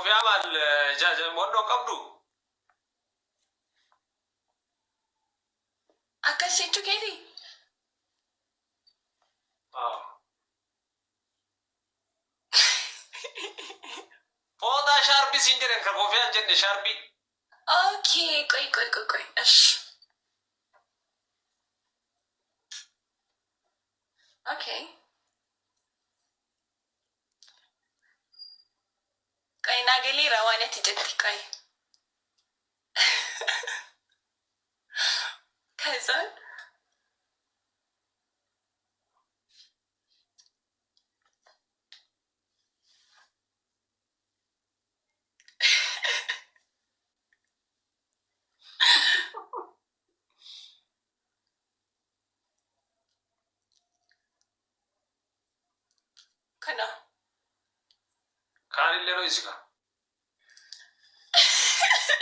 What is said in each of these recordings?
في عمل جاج مونو قبضو أكاسيتو كذي فوضى شاربي سينجرين كوفيان جن شاربي أوكي كوي إيش أوكي كوي ناقلي روانة تجدي كوي كذا كنا كان اللي رويسكا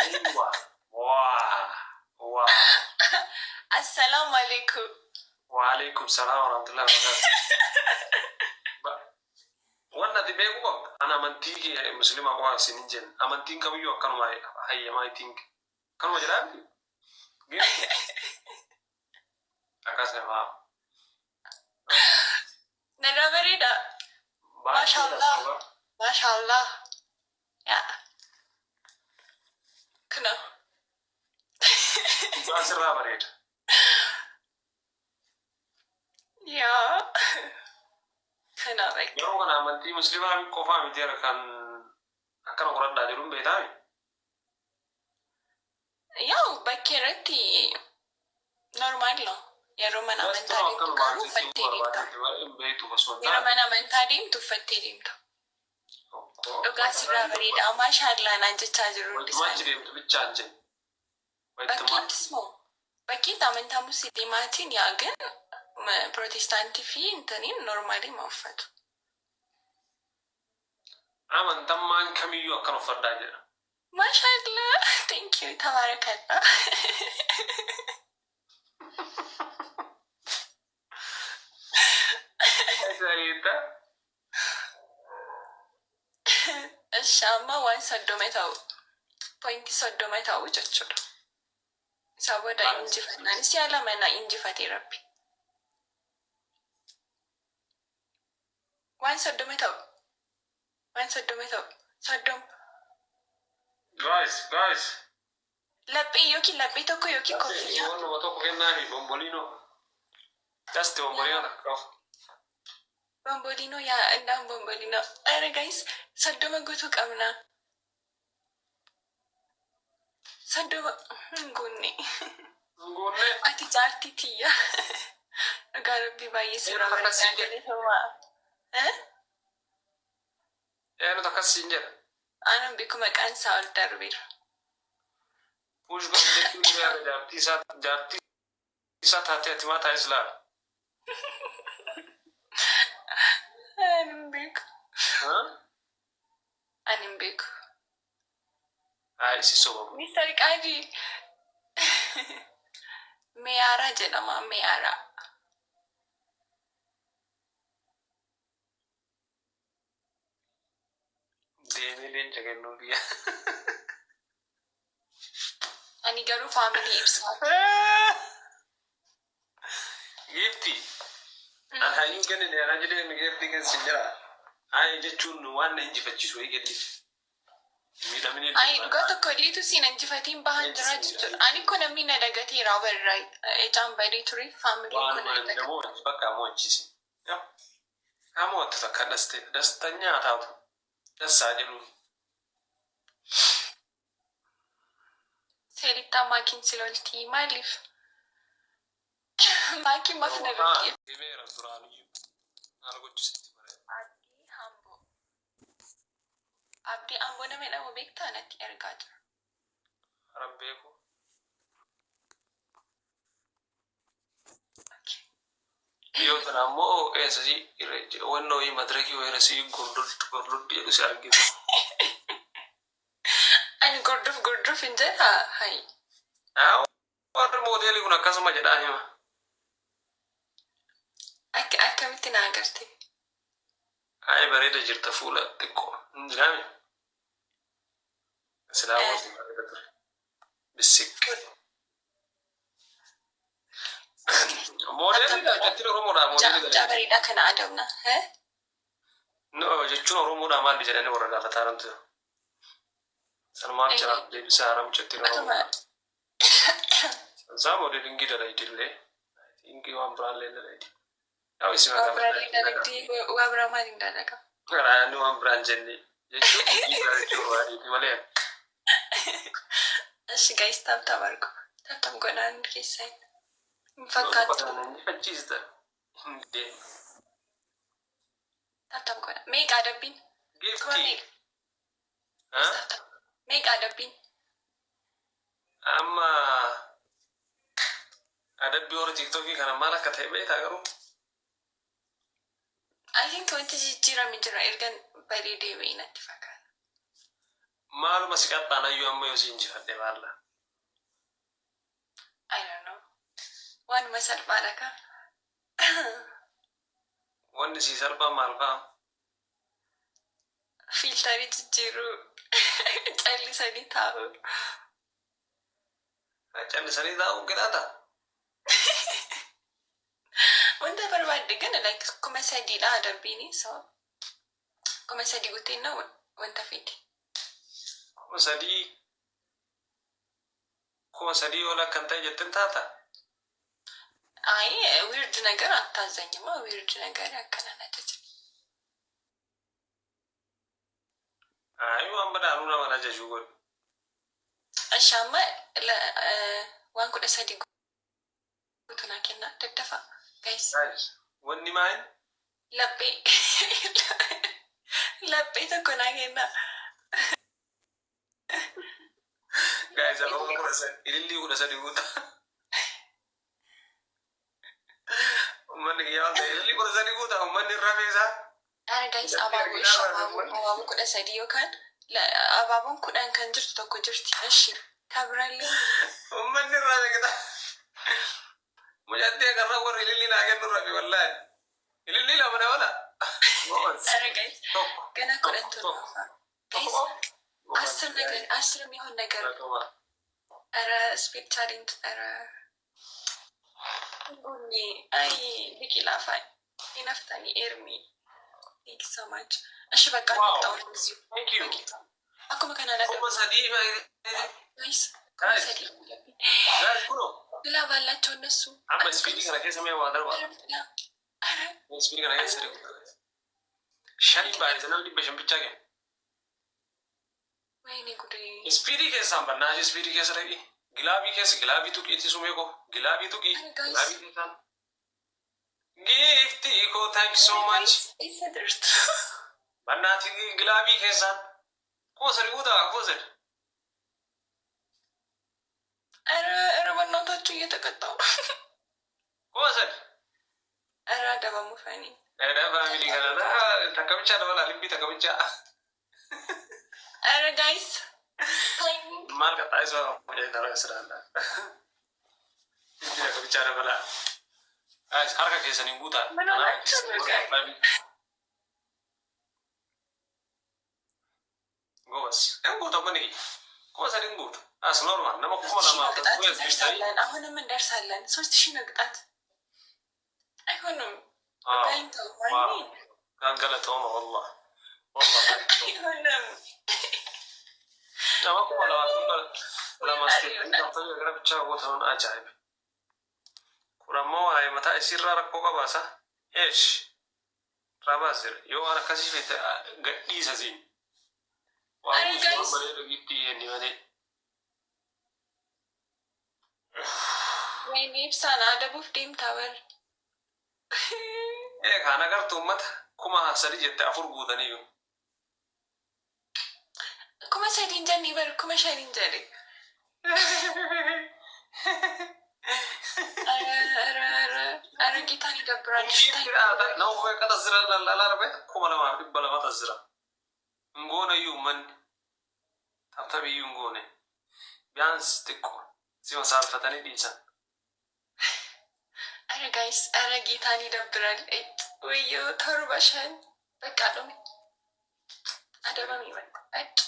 ايوه واه السلام عليكم وعليكم السلام ورحمة الله وبركاته وانا دي بيقوم انا منتيجي مسلمة قوة سنين امنتين كم يو كانوا معي هيا ما يتينك كانوا مجرد أكاسم نرى بريدة ما شاء الله يا كنا أسرع بريد يا كنا بك يوم أنا عملتي مسلمة من كوفا مدير كان أكان قرط دايرون بيتامي يا بكرتي نورمال لا يا رومانا من تاريم تكانو فتيريم تا يا رومانا من تاريم تفتيريم تا لقى سرا بريدة ما شاء الله نانجي تاجرون ما جريم تبتشانجن بكين تسمو بكين تامن تامو سيدي ماتين ياغن بروتستانتي في انتنين نورمالي موفتو أمن تمان كم يو أكان فرداجر ما شاء الله thank you تبارك الله سريتا الشامة وان صدومتاو بوينتي صدومتاو جتشو سابودا إنجي فتناني سيالا منا إنجي فتي ربي وان صدومتاو صدوم guys لبي يوكي توكو يوكي كوفيا وانا ما توقف ناني بومبولينو تاستي بومبولينو بومبولينو يا اندام بومبولينو أره guys صدوم قوتو قمنا صدوم نغوني أتي جارتي تيا أقاربي باي سورة بريدة أنا تكسينجر أنا بيكم أكان سال تربير وش قصدك يا جارتي سات هاتي اعتماد إسلام أنا بيك ها أنا بيك سي سوبر مستر كاجي ميارا جنما ميارا ديني لين جاكن نوريا أنا قالوا فاميلي إبساط جيفتي أنا هاي يمكن إني أنا جدي من جيفتي كان سنجرا هاي جتشون وانا إنجي فتشوا يجدي أي قطع كليتو سين جفتين بهان جراج أنا كنا مين دقتي رابر راي إجام بري تري فاميلي كنا دقتي بقى موجيسي يا كم تذكر دستنيا تاو دساجلو سيريتا ماكين سلولتي ماليف ماكين ما فينا لولتي كبيرة سراني أنا قلت ستي abdii amboo nama jedhamu beektaa natti ergaa jira. Rabbeeku. Yoo kana ammoo eessasi wannoo madirakii weerasii gordoddi jedhu si argite. Ani gordoof hin jedhaa hayi. Warri moodeelii kun akkasuma jedhaa hima. Akkamitti na agarte? Bareeda jirta fuula xiqqoo hin jiraame. سلام بالسك موديل لا جتني رومودا موديل جابري دا كان عدونا ها نو جتني رومودا ما اللي جاني ورا قال تارنت سلمان جرا دي سارم جتني رومودا زامو دي دنگي دا يدلي دنگي وان برالي لا دي او اسمه برالي دا دي وابرا ما دين دا كا انا نو وان بران جني جتني دي دا جو دي مالي اش جايز تاب تباركو تاب غنان كيسين مفكاتو فجيزدا دي تاب غنا ميك ادبين جيفتي ها ميك ادبين اما ادبي ور تيك توك كان مالك كتبه تاغرو I think 20 jira mijira ergan bari de weina tifaka malu masikat bana yu amma yo sinji fadde wala I don't know one masal baraka wonde si salba malfa filteri jiru challi sani thawo achan sani da ugada wanda barbadde gana like come sadi la adabini so come sadi gutenna wanta fiti kuma sadi wala kanta jettin tata ay weird ነገር አታዘኝማ weird ነገር ያከናናጨች ayu ambada aruna wala jajugo ashama la wan kuda sadi gutuna kenna daddafa guys wonni main labbe to kona kenna guys ako ko sa ilili ko sa diguta umman ya de ilili ko sa diguta umman ni rafisa ara guys ababu kuda sadi yokan la ababun kudan kan jirtu to ko jirti ashi kabrali umman ni rafisa mujadde garra war ilili na gen rafi wallahi ilili la mana wala ara guys gana kudan to guys asr የሚሆን ነገር አረ ስፒድ ቻሌንጅ አረ ቡኒ አይ ቢቂላፋይ ይነፍታኒ ኤርሚ ቴንክ ዩ ሶ ማች እሺ በቃ እንጣው እዚህ ቴንክ ዩ አኮ መከናና ደግሞ ሰዲ ጋይስ ሰዲ ጋይስ ኩኖ ላ ባላቸው እነሱ አማ ስፒድ ከነ ከሰማይ ዋደር ባ አረ ስፒድ ከነ ከሰሪ ሻኒ ባይ ዘናል ዲበሽን ብቻ ገ ወይኔ ጉዴ ስፒዲ ከሳም በናጅ ስፒዲ ከሰረቂ ግላቢ ከስ ግላቢ ቱቂ ቲሱሜኮ ግላቢ ቱቂ ግላቢ ከሳም ጊፍቲ ኮ ታንክ ሶ ማች ኢሰድርት በናቲ ግላቢ ከሳም ኮሰሪ ውዳ ኮሰድ አረ በእናታችሁ እየተቀጣው ኮሰድ አረ ደባሙ ፈኒ አረ ፋሚሊ ገና ተከብቻ ደበላ ልቢ ተከብቻ አረ ጋይስ ማል ቀጣይ ሰው ወደ ስራላ ይሄ ከብቻ ደበላ ጋይስ አርካ ከሰኒ ጉታ ጎስ እንጉታ ምን ኮሰ ድንጉት አስ ኖርማል ነው ኮላ ማለት ነው አሁንም እንደርሳለን 3000 ነቅጣት አይሆንም ባይንተው ማኒ ጋንገለተው ነው والله አይሆንም أما كم على لما استيقظ تقول يا رب تشاو وثون أجايب كرامو هاي متى يصير ركوكا باسا إيش رابازر يو أنا كذي في قدي سازين وأنا مش بعمل رجيتي يعني ما دي ويني بسانا دبوف تيم تاور إيه خانا كار تومت كم هسري جت أفور بوداني يو كما سيدين جاني بر كما شايلين جاري أرى جيتاني دبران نو هو كذا زرا لا ربع كم أنا ما أحب بلا ما تزرا نقونا يومن تبي يومونه بيانس تكو زي ما صار فتاني دينسان أرى guys أرى جيتاني دبران إت ويو تربشان بكالومي أدبا ميمن إت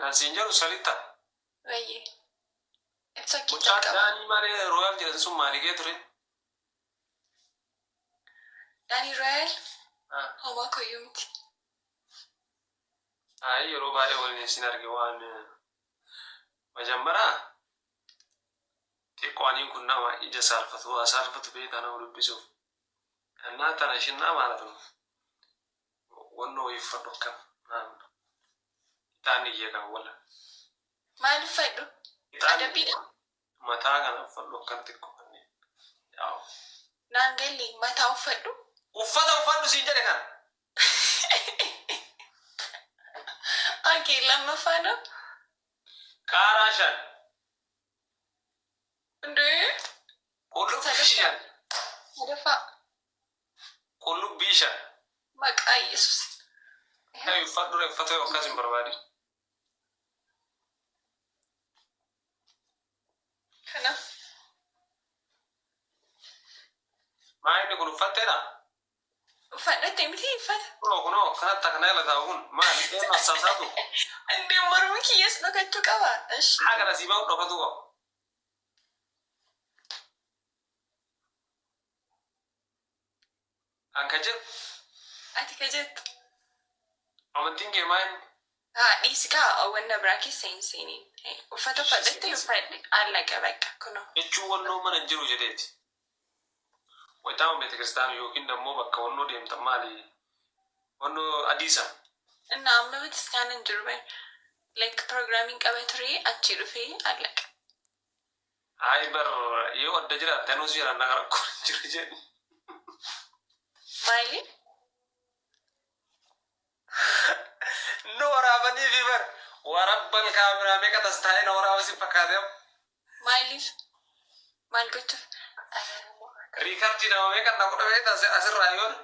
Kasinjaru salita. Wayye. Ibsa Mucaa kiita qaba. daanii malee Royal jedhan sun maaligee ture? Daanii Royal homaa koyyuu miti. Ayi yeroo baay'ee waliin isin arge waan majammaraa xiqqoaniin kun nama ija saalfatu waa saalfatu beekaa nama dubbisuuf. Annaa tana ishinnaa maalatu wannoo iffadhu akkam naamna. Ixaan iyyee kan wala. Maal uffadhu? Adabbiidha? Mataa kana uffadhu akkam xiqqoo kanneen. Yaa'u. Naangalli mataa uffadhu? Uffata uffadhu siin jedhe kana. Okay, lammaffaan Qaaraa shan. Ndee? Qullubbii shan. Sadaffaa. Qullubbii shan. Maqaa Yesuus. Hey, uffadhu uffata yoo akkas hin barbaadin. Kana. Maa inni kun uffatteedha? Uffadhatte miti uffata. Kunoo kanatti akkana jala taa'u kun maali dhee masaasaatu? Ndee mormi kiyyaas dhokachuu qaba. Haa kana sii bahu dhokatu qabu. Anka jedhu Ati ka jettu. amantiin kee maa inni? Dhiisi kaa wanna biraa keessa hin seeniin. Uffata uffadhatte uffadhe allaqa bakka kunoo. Jechuun wannoo mana hin jiru jedheeti. Wayitaama beete kiristaanu yookiin ammoo bakka wannoo deemtan maali? Wannoo adiisa. Innaa amma bataskaana hin jiru bare. Like programming qaba ture achi dhufee allaqa. Hayi bar yoo adda jiraatte anuus jiran naga rakkoo hin jiru jedhu. Maali? Nu waraabanii fi bar warabbal kaameraa meeqa tas taa'ee na waraaba si fakkaateem. Maaliif? Maal gochuuf? Riikardii nama meeqa na godhamee asirraa yoon.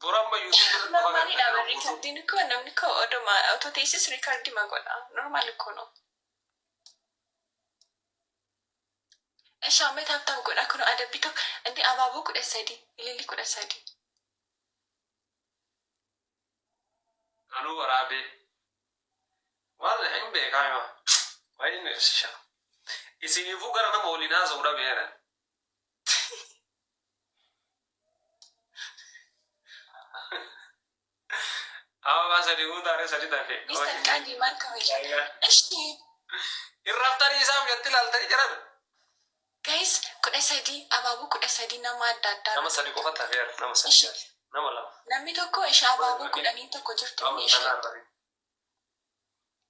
Buramma yuutuub. Normaalidha bara riikardiin koo namni koo oduma otoo teessis riikardii ma godha. Normaali koo no. Shaamee taaptaaf godha kun adabbii tokko inni abaaboo 13 ililii 13. Anuu waraabee. Waan hin beekaa yoo. Wayi ni ibsisha. Isiniifuu gara nama waliin haasa'uu dhabeera. Ababaa sadii guutaaree sadii tafe. Mr. Kandi maal kabaja? Ishee. Irraftanii isaaf jetti ilaaltanii jiran. Guys, 13 abaaboo 13 nama adda addaa. Nama sadii qofa tafeera. Nama sadii. Nama lama. Namni tokko ishee abaaboo 10 tokko jirtu ni ishee.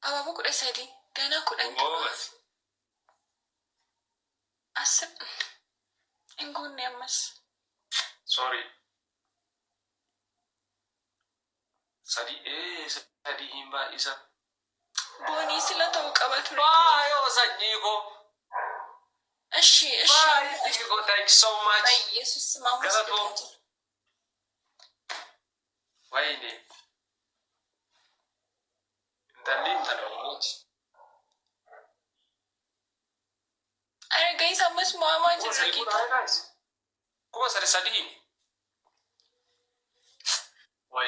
Abaaboo 13 ganaa 10. Asib. Inguunni ammas. Sorry. Sadii hin baay'isa. Boonii sila ta'uu qaba ture. Baay'oo sanyii koo. Ishee. Baay'ee koo thank you so much. Yesus mamus Galatoo. Wayne. Intalli intalamuuti. Are guys ammas maamaa jirra kita. Kuma sadii.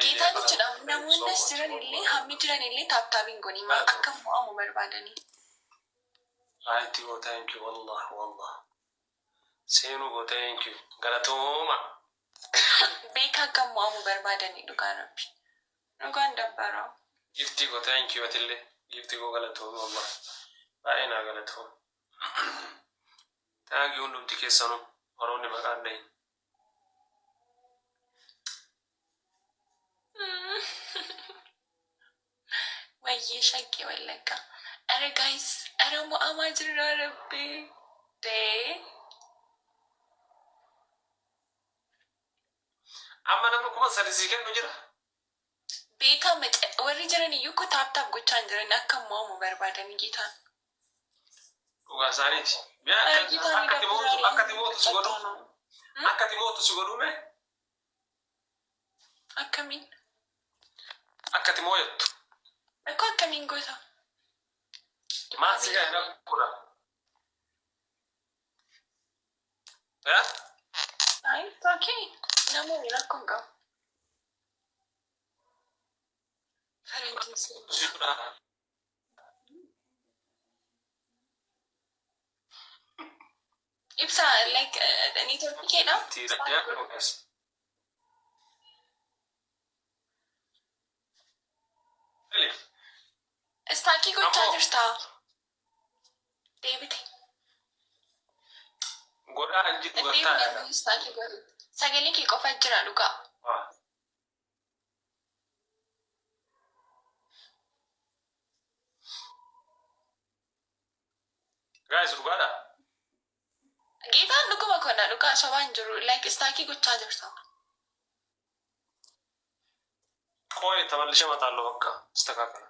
Giitaan jechuudha namoonni as jiran illee hammi jiran illee taaptaabiin godhanii maal akka mo'amu barbaadanii. Ayitti goo thank you wallah. Seenuu goo thank you galatooma. Beeka akka mo'amu barbaadanii dhugaa rabbi. Dhugaan dabbaraa. Giftii goo thank you atillee giftii goo galatooma wallah. Baay'ee naa galatooma. Taagii hundumti keessanuu waroonni maqaan dhahin. Wayyee shakkii wallagga. Are guys, are mo'amaa jirra rabbi. Dee. Amma namni kuma sadii sii kennu jira. Beeka warri jiran iyyuu ko taaptaap gochaa hin jiran akka mo'amu barbaadanii giitaan. Dhugaa isaaniiti. Akka timootu si godhume. Akkamiin? Akka timooyattu. Akka akkamiin goota? Maasii kan hin akkudha. Yeah? It's okay. Namoonni rakkoon qabu. Ibsa like network keedha. Istaakii gochaa jirta. Deebite. Godhaa anji dhugataa. Istaakii godhu. Sagalee kee qofa jira dhugaa. Guys, dhugaadha. Geetaan dhuguma konna dhugaa sobaan jiru. Like istaakii gochaa jirta. Qoy tamallisha mataallo bakka istakaakala.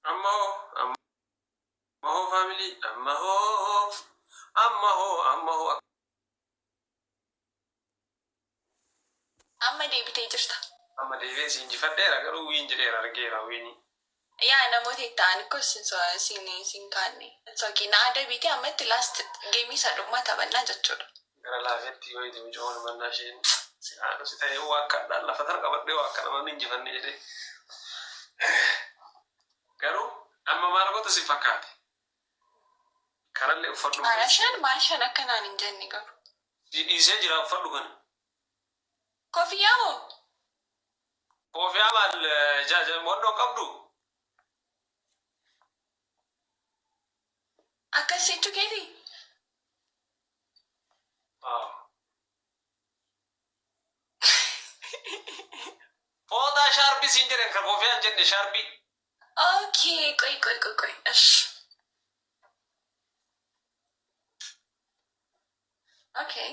Ammaho family, ammaho. Amma deebitee jirta. Amma deebitee si injifadheera garuu injireera argeera wiini. Yaa namoota ta'an sin kaanne. Sookii na deebitee ammatti last geemii isa dhuguma taphannaa jechuudha. Gara laafetti yoo itti mijoon mannaa isheen si'aadhu si ta'ee akka lafa tana qabadhee akka namoonni injifanne jedhee. Garuu amma maal goota si fakkaate? Karallee uffadhu. Maashaan akkanaan hin jenne garuu. Dhiisee jira uffadhu kana. Koofiyyaa moo? Koofiyyaa maal wannoo qabdu? Akkasitti keeti? Fooxaa shaarbii siin jedhan kan koofiyyaa hin jenne shaarbii. Okay, ቆይ እሺ Okay.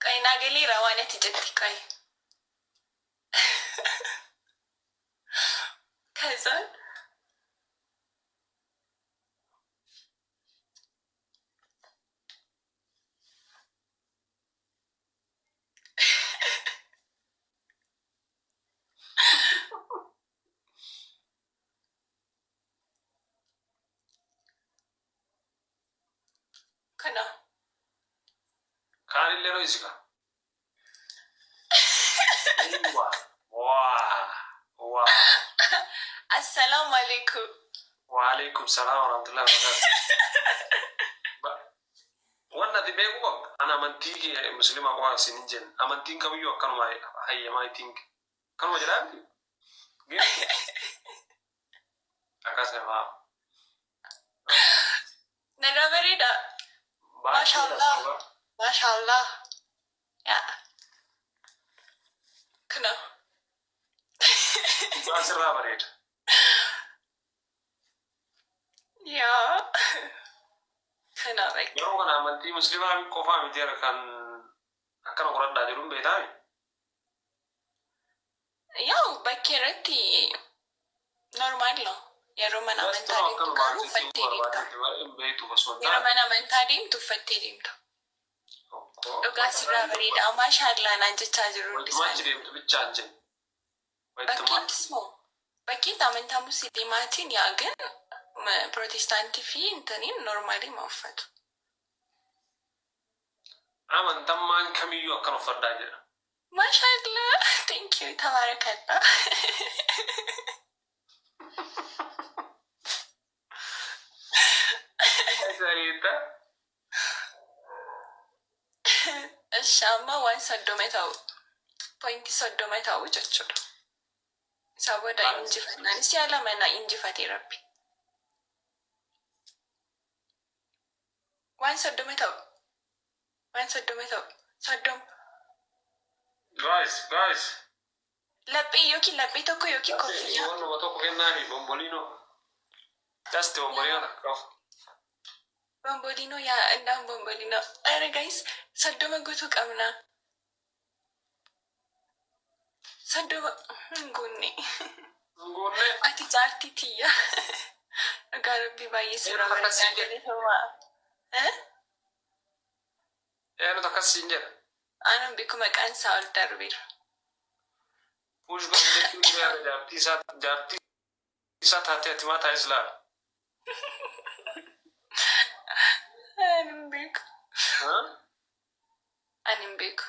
ቆይ ናገሊራ ዋነት ጀቲ ቆይ ከዛ Kana. Kaanillee noo isika. Wow. Assalamu alaikum. Wa alaikum salam wa rahmatullahi wa barakatuh. Wanna di beeku qab ana amantii muslima qaba sinin jen amantiin kamiyyuu akkanuma hayyamaa itiin kanuma jedhaamti. Akkasuma. Nana bareeda. Mashallah. Ya. Kana. Asirraa bareeda. Ya. Kana like. Yeroo kana amantii muslimaa qofaa miti kan akkana qoradhaa jiruun beektaami. Yoo bakkee irratti normaal lo. Yeroo mana amantaa deemtu garuu uffattee deemta. Yeroo mana amantaa deemtu uffattee deemta. Dhugaa sirraa bareeda. Maashaallah naan jechaa jiru. Wanti deemtu bichaan jennu. Bakkeettis moo? Bakkeetti amantaa musliimaatiin yaa gan Protestaantii fi intaniin normaalii ma uffatu. Amantammaan kamiyyuu akkan uffadhaa jedha. Maashaallah. Thank you. Tabarakallah. Sarita. Shama waan soddoma ta'u. Pointi soddoma ta'u jechuudha. Isa booda injifannaan si'a lama na injifatee rabbi. Waan soddoma ta'u. Soddoma. Guys. Laphee yookiin laphee tokko yookiin koffiyyaa. Waan nama tokko kennaa fi bombolino. Just bombolino qof. Bombolino yaa indaan bombolino. Ara guys, soddoma guutuu qabna. Soddoma guunne. Guunne. Ati jaartii tiyya. Dhugaa rabbii baay'ee sirra bareedaa. Eenyutu akkasiin jedha? Aanaan beeku maqaan isaa ol darbeera. Puush godhu jechuun jaartii isaa taatee ati mataa islaa. Anin beeku. Anin beeku.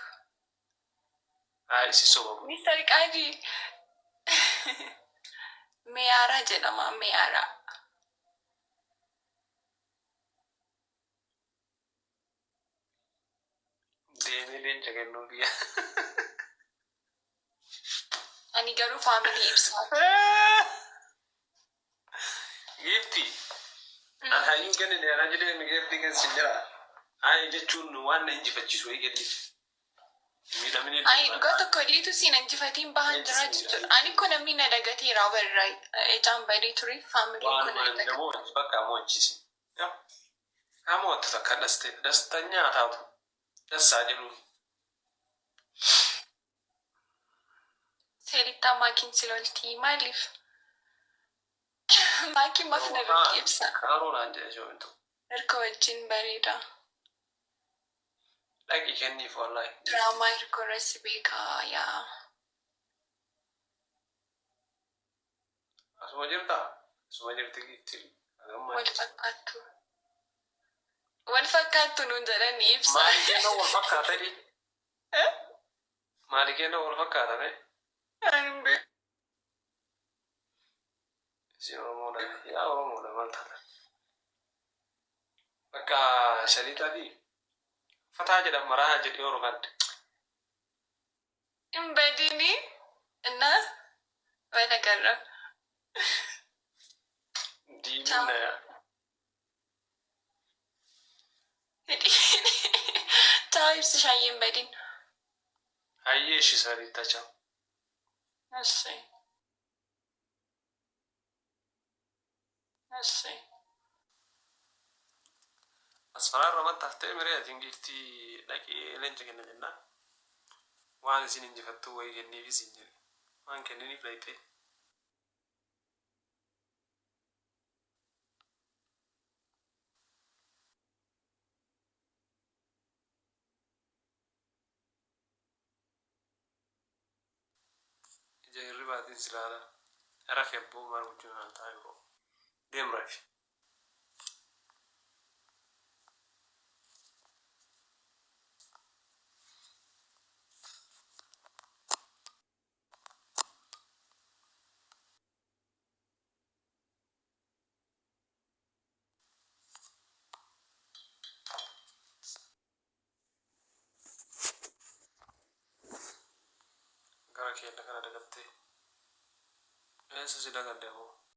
Isi soba. Mister Qaadii. Meyaaraa jedhama Meyaaraa. Deemee leenca kennuu biyya. Ani garuu faamilii ibsaa. Geefti. An hayyuu kennin yaana jedhee mi geefti kensin jira. Hayi jechuun waan na injifachiisu wayii kenniif. Ani dhugaa tokko illeetu siin injifatiin bahan jira jechuudha. Ani kun namni na dagateera warra ejaan badee ture faamiliin kun na dagate. Waan bakka mo'achiisi. Haa mo'attu takka dastanyaa taatu. Dassaa jedhuun. Seerittaa maakiin si loltii maaliif? Maakiin maaf na loltii ibsa. Kaaroonaan jedhe shoomintu. Hirka wajjin bareeda. Dhaqi kenniif wallahi. Diraamaa hirkoo irratti beekaa yaa. Asuma jirtaa? Asuma jirti gitti. Wal fakkaattu. Wal fakkaattu nuun jedhanii ibsa. Maali kennoo wal fakkaatani? Maali kennoo wal fakkaatani? Anin beeku. Si Oromoodha. Yaa Oromoodha maal taata? Bakka shaliitaati. Fataa jedhama maraa jedhee Oromoodha. Hin badini. Innaa wal agarra. Diimina yaa. Ciao ibsi shaayeen badin. Hayyee ishii saliitta ciao. Assi. Assi. Asfaraarra mattaaftee miree atiin giiftii dhaqee leenca kenna jennaan. Waan isin injifattuu wayii kenniif isin jedhe. Waan kenniniif layxee. Jarri baatiin silaala. Rafi abboo maal gochuun haa ta'u yoo. Deem rafi. Gara keenya kana dagattee. Eessa si dagadde hoo?